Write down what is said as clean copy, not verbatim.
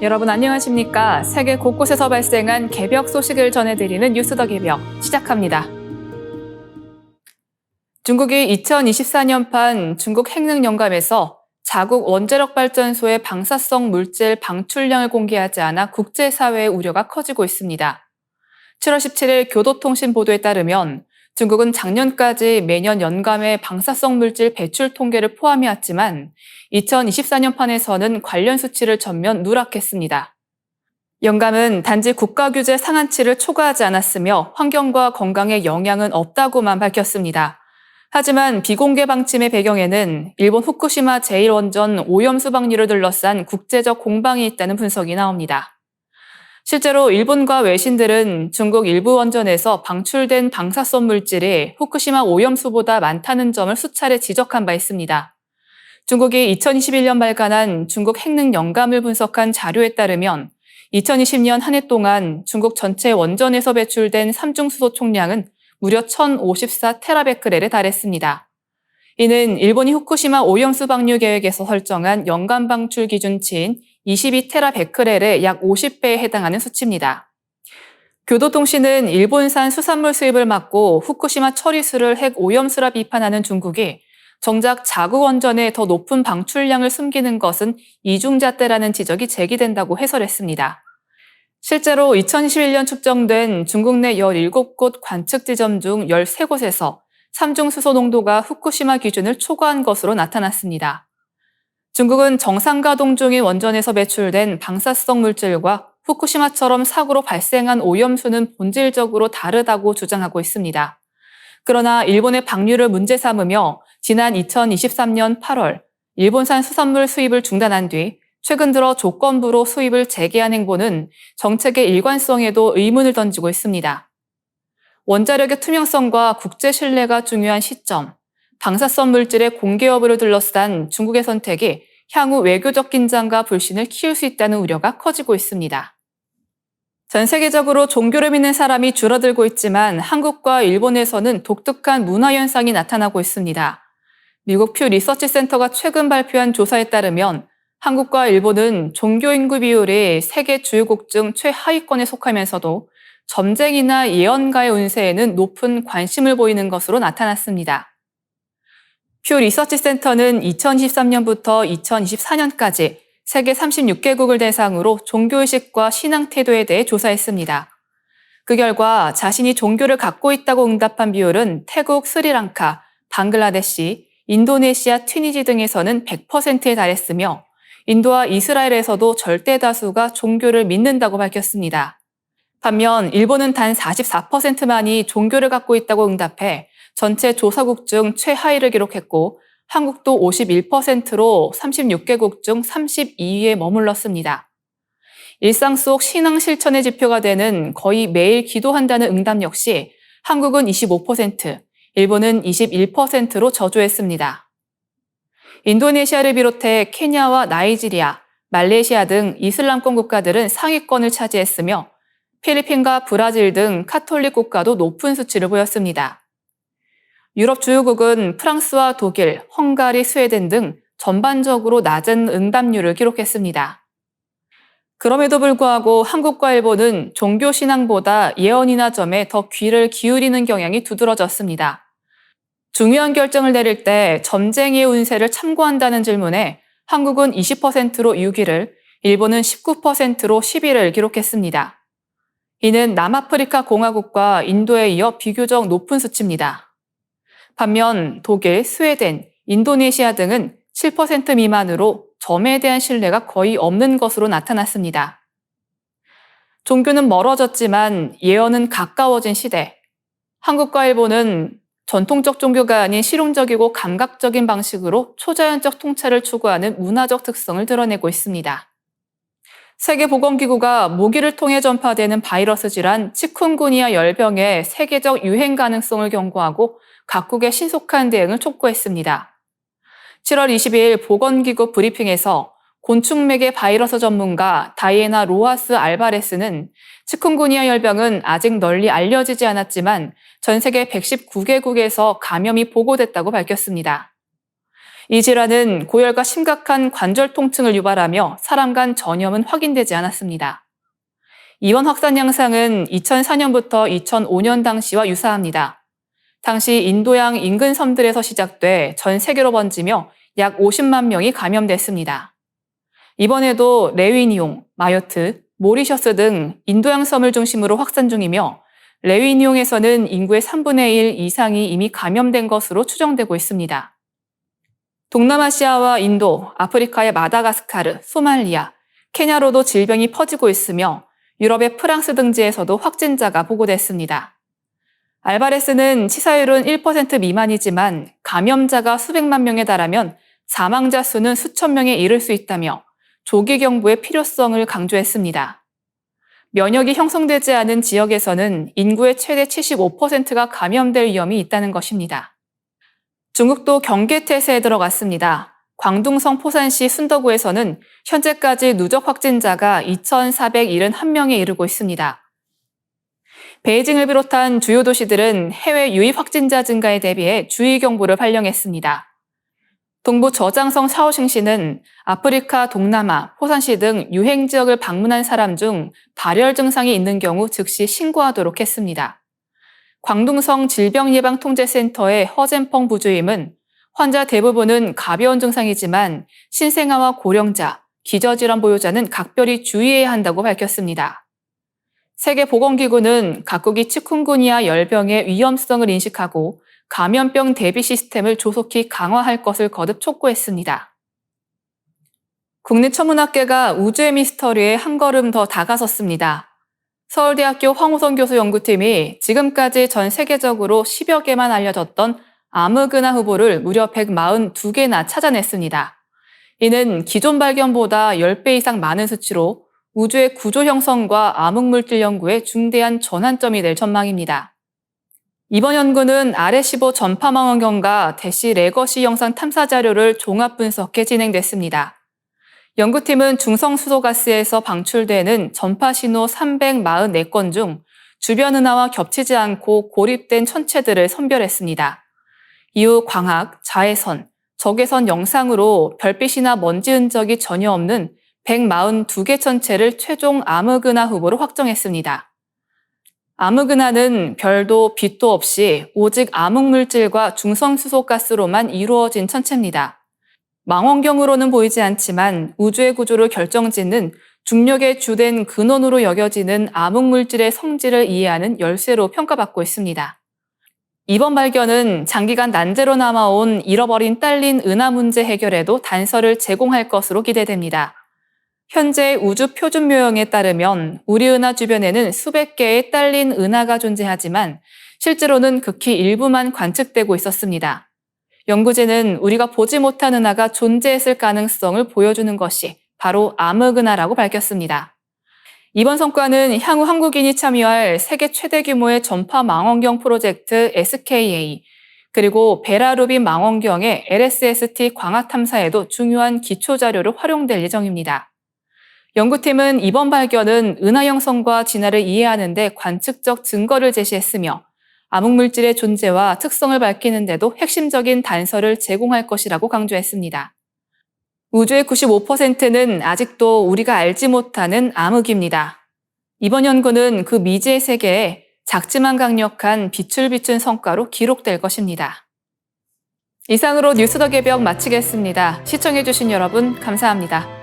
여러분 안녕하십니까? 세계 곳곳에서 발생한 개벽 소식을 전해드리는 뉴스 더 개벽 시작합니다. 중국이 2024년판 중국 핵능 영감에서 자국 원자력 발전소의 방사성 물질 방출량을 공개하지 않아 국제사회의 우려가 커지고 있습니다. 7월 17일 교도통신 보도에 따르면 중국은 작년까지 매년 연감의 방사성 물질 배출 통계를 포함해왔지만 2024년판에서는 관련 수치를 전면 누락했습니다. 연감은 단지 국가규제 상한치를 초과하지 않았으며 환경과 건강에 영향은 없다고만 밝혔습니다. 하지만 비공개 방침의 배경에는 일본 후쿠시마 제1원전 오염수 방류를 둘러싼 국제적 공방이 있다는 분석이 나옵니다. 실제로 일본과 외신들은 중국 일부 원전에서 방출된 방사성 물질이 후쿠시마 오염수보다 많다는 점을 수차례 지적한 바 있습니다. 중국이 2021년 발간한 중국 핵능 영감을 분석한 자료에 따르면 2020년 한 해 동안 중국 전체 원전에서 배출된 삼중수소 총량은 무려 1,054테라베크렐에 달했습니다. 이는 일본이 후쿠시마 오염수 방류 계획에서 설정한 연간 방출 기준치인 22테라베크렐의 약 50배에 해당하는 수치입니다. 교도통신은 일본산 수산물 수입을 막고 후쿠시마 처리수를 핵 오염수라 비판하는 중국이 정작 자국 원전에 더 높은 방출량을 숨기는 것은 이중잣대라는 지적이 제기된다고 해설했습니다. 실제로 2021년 측정된 중국 내 17곳 관측 지점 중 13곳에서 삼중수소 농도가 후쿠시마 기준을 초과한 것으로 나타났습니다. 중국은 정상 가동 중인 원전에서 배출된 방사성 물질과 후쿠시마처럼 사고로 발생한 오염수는 본질적으로 다르다고 주장하고 있습니다. 그러나 일본의 방류를 문제 삼으며 지난 2023년 8월 일본산 수산물 수입을 중단한 뒤 최근 들어 조건부로 수입을 재개한 행보는 정책의 일관성에도 의문을 던지고 있습니다. 원자력의 투명성과 국제 신뢰가 중요한 시점, 방사성 물질의 공개 여부를 둘러싼 중국의 선택이 향후 외교적 긴장과 불신을 키울 수 있다는 우려가 커지고 있습니다. 전 세계적으로 종교를 믿는 사람이 줄어들고 있지만 한국과 일본에서는 독특한 문화 현상이 나타나고 있습니다. 미국 퓨 리서치 센터가 최근 발표한 조사에 따르면 한국과 일본은 종교 인구 비율이 세계 주요국 중 최하위권에 속하면서도 점쟁이나 예언가의 운세에는 높은 관심을 보이는 것으로 나타났습니다. 퓨 리서치 센터는 2023년부터 2024년까지 세계 36개국을 대상으로 종교의식과 신앙 태도에 대해 조사했습니다. 그 결과 자신이 종교를 갖고 있다고 응답한 비율은 태국, 스리랑카, 방글라데시, 인도네시아, 튀니지 등에서는 100%에 달했으며 인도와 이스라엘에서도 절대 다수가 종교를 믿는다고 밝혔습니다. 반면 일본은 단 44%만이 종교를 갖고 있다고 응답해 전체 조사국 중 최하위를 기록했고 한국도 51%로 36개국 중 32위에 머물렀습니다. 일상 속 신앙 실천의 지표가 되는 거의 매일 기도한다는 응답 역시 한국은 25%, 일본은 21%로 저조했습니다. 인도네시아를 비롯해 케냐와 나이지리아, 말레이시아 등 이슬람권 국가들은 상위권을 차지했으며 필리핀과 브라질 등 카톨릭 국가도 높은 수치를 보였습니다. 유럽 주요국은 프랑스와 독일, 헝가리, 스웨덴 등 전반적으로 낮은 응답률을 기록했습니다. 그럼에도 불구하고 한국과 일본은 종교 신앙보다 예언이나 점에 더 귀를 기울이는 경향이 두드러졌습니다. 중요한 결정을 내릴 때 점쟁이의 운세를 참고한다는 질문에 한국은 20%로 6위를, 일본은 19%로 10위를 기록했습니다. 이는 남아프리카 공화국과 인도에 이어 비교적 높은 수치입니다. 반면 독일, 스웨덴, 인도네시아 등은 7% 미만으로 점에 대한 신뢰가 거의 없는 것으로 나타났습니다. 종교는 멀어졌지만 예언은 가까워진 시대. 한국과 일본은 전통적 종교가 아닌 실용적이고 감각적인 방식으로 초자연적 통찰을 추구하는 문화적 특성을 드러내고 있습니다. 세계보건기구가 모기를 통해 전파되는 바이러스 질환 치쿤구니아 열병의 세계적 유행 가능성을 경고하고 각국의 신속한 대응을 촉구했습니다. 7월 22일 보건기구 브리핑에서 곤충맥의 바이러스 전문가 다이애나 로하스 알바레스는 치쿤구니아 열병은 아직 널리 알려지지 않았지만 전 세계 119개국에서 감염이 보고됐다고 밝혔습니다. 이 질환은 고열과 심각한 관절 통증을 유발하며 사람 간 전염은 확인되지 않았습니다. 이번 확산 양상은 2004년부터 2005년 당시와 유사합니다. 당시 인도양 인근 섬들에서 시작돼 전 세계로 번지며 약 50만 명이 감염됐습니다. 이번에도 레위니옹, 마요트, 모리셔스 등 인도양 섬을 중심으로 확산 중이며 레위니옹에서는 인구의 3분의 1 이상이 이미 감염된 것으로 추정되고 있습니다. 동남아시아와 인도, 아프리카의 마다가스카르, 소말리아, 케냐로도 질병이 퍼지고 있으며 유럽의 프랑스 등지에서도 확진자가 보고됐습니다. 알바레스는 치사율은 1% 미만이지만 감염자가 수백만 명에 달하면 사망자 수는 수천 명에 이를 수 있다며 조기 경보의 필요성을 강조했습니다. 면역이 형성되지 않은 지역에서는 인구의 최대 75%가 감염될 위험이 있다는 것입니다. 중국도 경계태세에 들어갔습니다. 광둥성 포산시 순더구에서는 현재까지 누적 확진자가 2,471명에 이르고 있습니다. 베이징을 비롯한 주요 도시들은 해외 유입 확진자 증가에 대비해 주의 경보를 발령했습니다. 동부 저장성 샤오싱시는 아프리카, 동남아, 포산시 등 유행 지역을 방문한 사람 중 발열 증상이 있는 경우 즉시 신고하도록 했습니다. 광둥성 질병예방통제센터의 허젠펑 부주임은 환자 대부분은 가벼운 증상이지만 신생아와 고령자, 기저질환 보유자는 각별히 주의해야 한다고 밝혔습니다. 세계보건기구는 각국이 치쿤구니아 열병의 위험성을 인식하고 감염병 대비 시스템을 조속히 강화할 것을 거듭 촉구했습니다. 국립천문학계가 우주의 미스터리에 한 걸음 더 다가섰습니다. 서울대학교 황우선 교수 연구팀이 지금까지 전 세계적으로 10여 개만 알려졌던 아무그나 후보를 무려 142개나 찾아냈습니다. 이는 기존 발견보다 10배 이상 많은 수치로 우주의 구조 형성과 암흑물질 연구에 중대한 전환점이 될 전망입니다. 이번 연구는 RS15 전파망원경과 대시 레거시 영상 탐사 자료를 종합 분석해 진행됐습니다. 연구팀은 중성수소가스에서 방출되는 전파신호 344건 중 주변 은하와 겹치지 않고 고립된 천체들을 선별했습니다. 이후 광학, 자외선, 적외선 영상으로 별빛이나 먼지 흔적이 전혀 없는 142개 천체를 최종 암흑은하 후보로 확정했습니다. 암흑은하는 별도 빛도 없이 오직 암흑물질과 중성수소가스로만 이루어진 천체입니다. 망원경으로는 보이지 않지만 우주의 구조를 결정짓는 중력의 주된 근원으로 여겨지는 암흑물질의 성질을 이해하는 열쇠로 평가받고 있습니다. 이번 발견은 장기간 난제로 남아온 잃어버린 딸린 은하 문제 해결에도 단서를 제공할 것으로 기대됩니다. 현재 우주 표준 묘형에 따르면 우리 은하 주변에는 수백 개의 딸린 은하가 존재하지만 실제로는 극히 일부만 관측되고 있었습니다. 연구진은 우리가 보지 못한 은하가 존재했을 가능성을 보여주는 것이 바로 암흑은하라고 밝혔습니다. 이번 성과는 향후 한국인이 참여할 세계 최대 규모의 전파 망원경 프로젝트 SKA, 그리고 베라루빈 망원경의 LSST 광학 탐사에도 중요한 기초 자료로 활용될 예정입니다. 연구팀은 이번 발견은 은하 형성과 진화를 이해하는 데 관측적 증거를 제시했으며 암흑물질의 존재와 특성을 밝히는 데도 핵심적인 단서를 제공할 것이라고 강조했습니다. 우주의 95%는 아직도 우리가 알지 못하는 암흑입니다. 이번 연구는 그 미지의 세계에 작지만 강력한 빛을 비춘 성과로 기록될 것입니다. 이상으로 뉴스 더 개벽 마치겠습니다. 시청해주신 여러분 감사합니다.